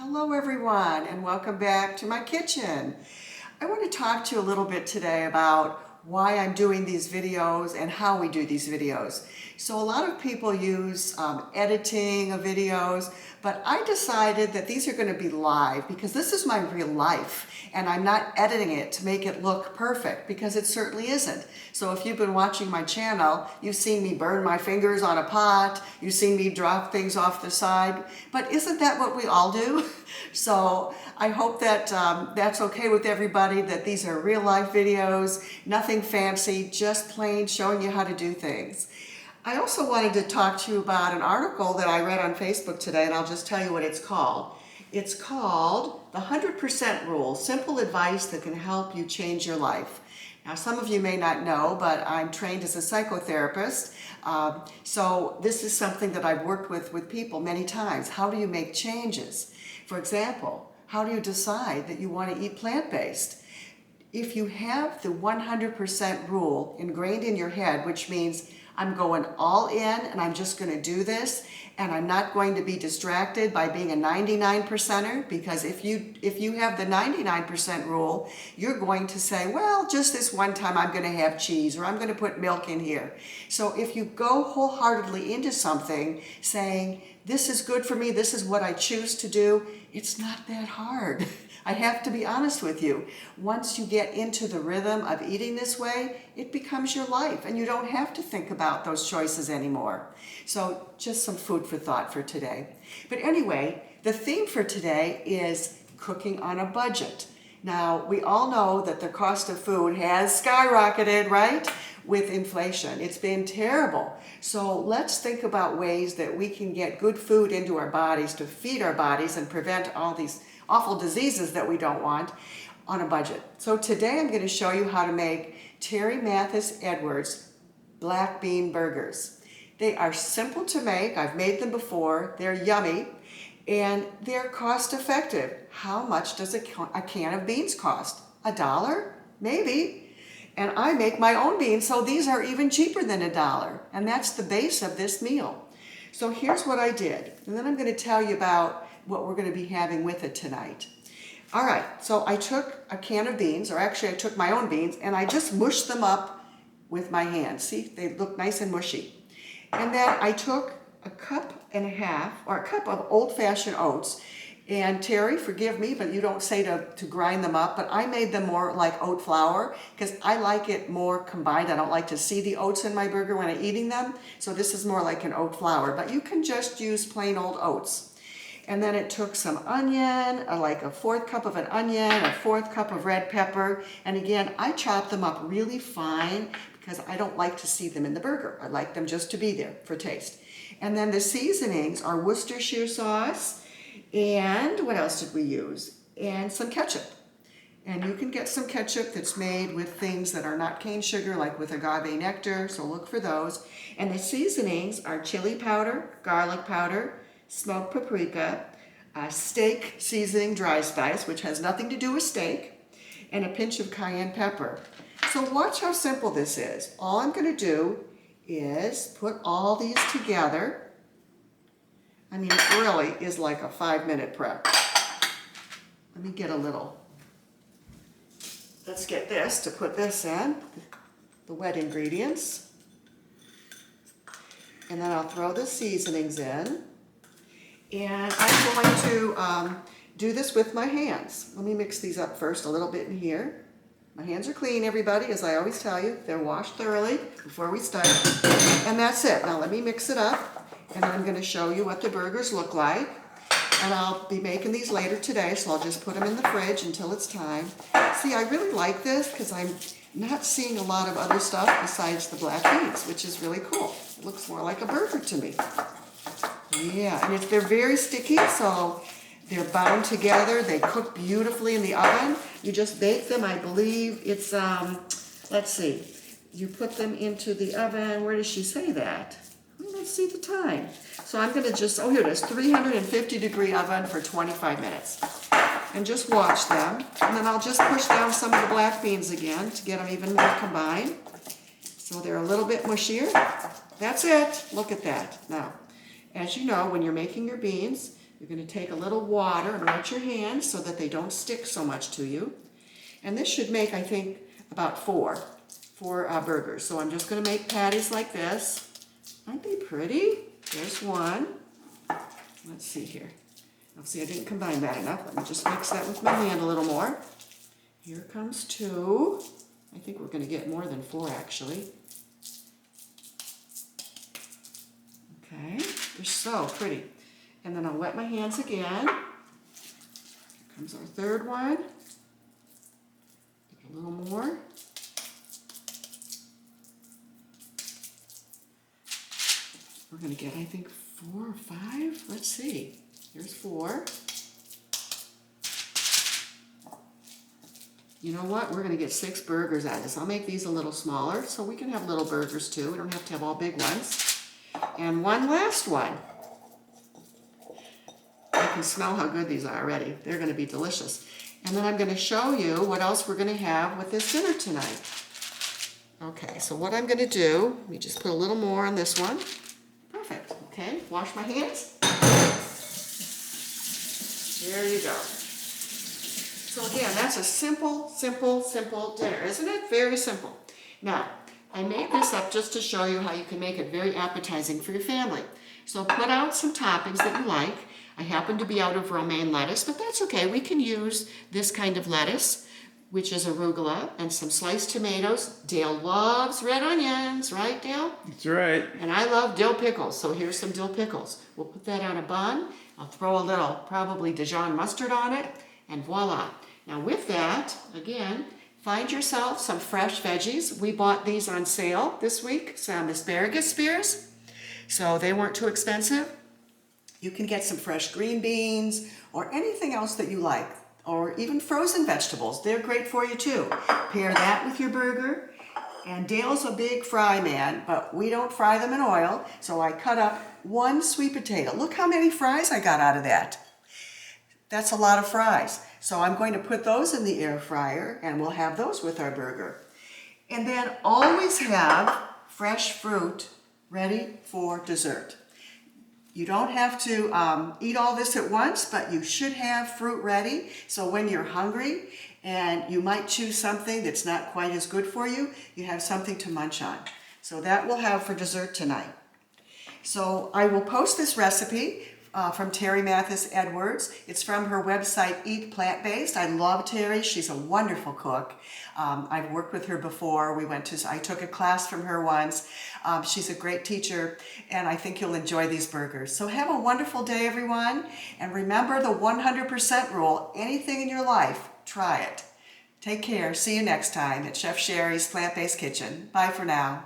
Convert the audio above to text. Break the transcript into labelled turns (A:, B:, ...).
A: Hello everyone and welcome back to my kitchen. I want to talk to you a little bit today about why I'm doing these videos and how we do these videos. So a lot of people use editing of videos, but I decided that these are going to be live because this is my real life and I'm not editing it to make it look perfect because it certainly isn't. So if you've been watching my channel, you've seen me burn my fingers on a pot, you've seen me drop things off the side, but isn't that what we all do? So I hope that that's okay with everybody, that these are real life videos, nothing fancy, just plain showing you how to do things. I also wanted to talk to you about an article that I read on Facebook today, and I'll just tell you what it's called. It's called The 100% Rule, Simple Advice That Can Help You Change Your Life. Now, some of you may not know, but I'm trained as a psychotherapist. So this is something that I've worked with people many times. How do you make changes? For example, how do you decide that you want to eat plant-based? If you have the 100% rule ingrained in your head, which means I'm going all in and I'm just going to do this and I'm not going to be distracted by being a 99%er, because if you have the 99% rule, you're going to say, well, just this one time I'm going to have cheese or I'm going to put milk in here. So if you go wholeheartedly into something saying, this is good for me, this is what I choose to do, it's not that hard. I have to be honest with you. Once you get into the rhythm of eating this way, it becomes your life and you don't have to think about those choices anymore. So just some food for thought for today. But anyway, the theme for today is cooking on a budget. Now, we all know that the cost of food has skyrocketed, right? With inflation. It's been terrible. So let's think about ways that we can get good food into our bodies to feed our bodies and prevent all these awful diseases that we don't want on a budget. So today I'm going to show you how to make Terri Mathis Edwards black bean burgers. They are simple to make. I've made them before. They're yummy and they're cost effective. How much does a can of beans cost? $1? Maybe. And I make my own beans, so these are even cheaper than $1. And that's the base of this meal. So here's what I did. And then I'm going to tell you about what we're going to be having with it tonight. All right, so I took a can of beans, or actually I took my own beans, and I just mushed them up with my hands. See, they look nice and mushy. And then I took a cup and a half, or a cup of old-fashioned oats. And Terri, forgive me, but you don't say to grind them up, but I made them more like oat flour because I like it more combined. I don't like to see the oats in my burger when I'm eating them, so this is more like an oat flour, but you can just use plain old oats. And then it took some onion, like a 1/4 cup of an onion, a 1/4 cup of red pepper, and again, I chopped them up really fine because I don't like to see them in the burger. I like them just to be there for taste. And then the seasonings are Worcestershire sauce, and what else did we use? And some ketchup. And you can get some ketchup that's made with things that are not cane sugar, like with agave nectar, so look for those. And the seasonings are chili powder, garlic powder, smoked paprika, steak seasoning dry spice, which has nothing to do with steak, and a pinch of cayenne pepper. So watch how simple this is. All I'm going to do is put all these together. I mean, it really is like a 5-minute prep. Let me get a little. Let's get this to put this in, the wet ingredients. And then I'll throw the seasonings in. And I'm going to do this with my hands. Let me mix these up first a little bit in here. My hands are clean, everybody, as I always tell you. They're washed thoroughly before we start. And that's it. Now let me mix it up. And I'm going to show you what the burgers look like. And I'll be making these later today, so I'll just put them in the fridge until it's time. See, I really like this because I'm not seeing a lot of other stuff besides the black beans, which is really cool. It looks more like a burger to me. Yeah, and they're very sticky, so they're bound together. They cook beautifully in the oven. You just bake them, I believe it's, let's see. You put them into the oven. Where does she say that? Let's see the time. So I'm going to just, oh, here it is, 350-degree oven for 25 minutes. And just watch them. And then I'll just push down some of the black beans again to get them even more combined. So they're a little bit mushier. That's it. Look at that. Now, as you know, when you're making your beans, You're going to take a little water and wet your hands so that they don't stick so much to you. And this should make, I think, about four burgers. So I'm just going to make patties like this. Aren't they pretty? There's one. Let's see here. Now see, I didn't combine that enough. Let me just mix that with my hand a little more. Here comes two. I think we're going to get more than four, actually. Okay, they're so pretty. And then I'll wet my hands again. Here comes our third one. A little more. We're going to get, I think, 4 or 5. Let's see. Here's 4. You know what? We're going to get 6 burgers out of this. I'll make these a little smaller so we can have little burgers too. We don't have to have all big ones. And one last one. I can smell how good these are already. They're going to be delicious. And then I'm going to show you what else we're going to have with this dinner tonight. Okay, so what I'm going to do, let me just put a little more on this one. Perfect. Okay, wash my hands. There you go. So again, that's a simple, simple, simple dinner, isn't it? Very simple. Now, I made this up just to show you how you can make it very appetizing for your family. So put out some toppings that you like. I happen to be out of romaine lettuce, but that's okay. We can use this kind of lettuce, which is arugula, and some sliced tomatoes. Dale loves red onions, right, Dale?
B: That's right.
A: And I love dill pickles, so here's some dill pickles. We'll put that on a bun. I'll throw a little, probably Dijon mustard on it, and voila. Now with that, again, find yourself some fresh veggies. We bought these on sale this week, some asparagus spears, so they weren't too expensive. You can get some fresh green beans or anything else that you like, or even frozen vegetables. They're great for you too. Pair that with your burger. And Dale's a big fry man, but we don't fry them in oil, so I cut up 1 sweet potato. Look how many fries I got out of that. That's a lot of fries. So I'm going to put those in the air fryer, and we'll have those with our burger. And then always have fresh fruit ready for dessert. You don't have to eat all this at once, but you should have fruit ready. So when you're hungry and you might choose something that's not quite as good for you, you have something to munch on. So that we'll have for dessert tonight. So I will post this recipe from Terri Mathis Edwards. It's from her website, Eat Plant-Based. I love Terri. She's a wonderful cook. I've worked with her before. I took a class from her once. She's a great teacher, and I think you'll enjoy these burgers. So have a wonderful day, everyone. And remember the 100% rule. Anything in your life, try it. Take care. See you next time at Chef Sherry's Plant-Based Kitchen. Bye for now.